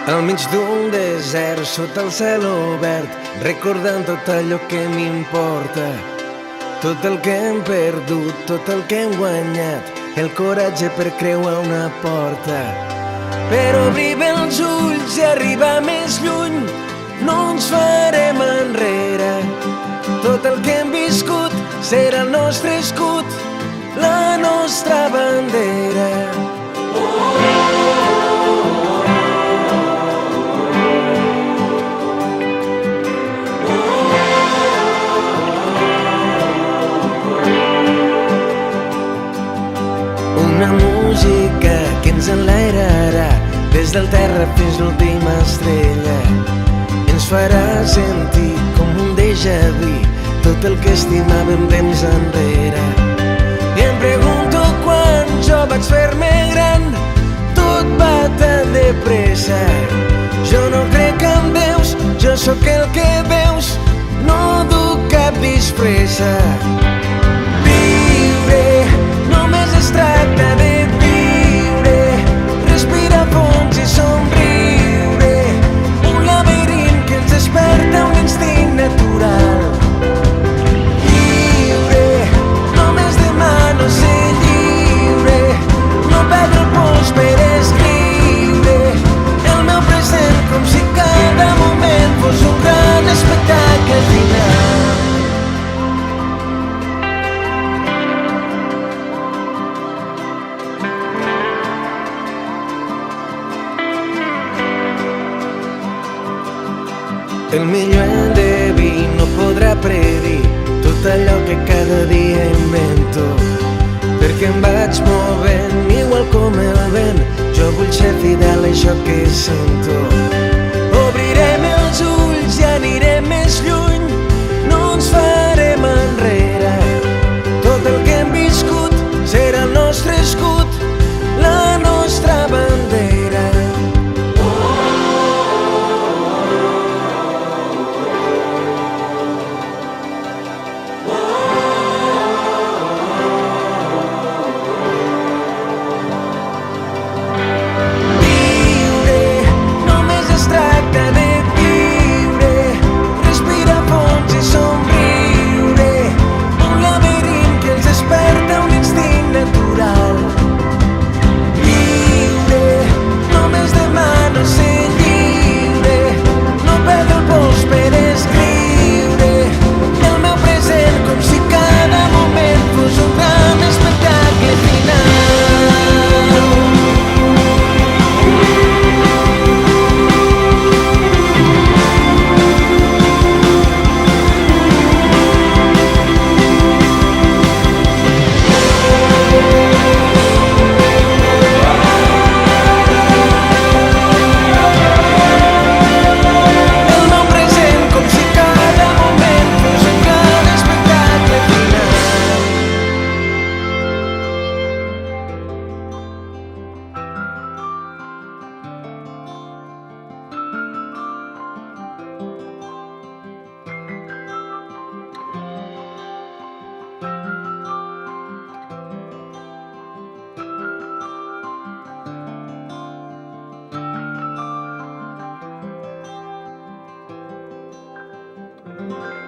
Al mig d'un desert, sota el cel obert, recordant tot allò que m'importa. Tot el que hem perdut, tot el que hem guanyat, el coratge per creuar una porta. Per obrir bé els ulls i arribar més lluny, no ens farem enrere. Tot el que hem viscut serà el nostre escut, la nostra bandera. Una música que ens enlairarà des del terra fins l'última estrella. Ens farà sentir com un déjà vu tot el que estimàvem temps enrere. I em pregunto quan jo vaig fer-me gran, tot va tan de pressa. Jo no crec en Déus, jo sóc el que veus, no duc cap disfressa. Viure només es tracta de viure, respirar fons i somriure, un laberint que ens desperta un instint natural. Lliure, només demano ser lliure, no perdre el pols per escriure el meu present com si cada moment fos un gran espectacle final. El millor endeví no podrà predir tot allò que cada dia invento, perquè em vaig movent igual com el vent. Jo vull ser fidel a això que sento. Obrirem els ulls i anirem més lluny, no ens farem enrere. Tot el que hem viscut serà el nostre escut, la nostra bandera. Thank you.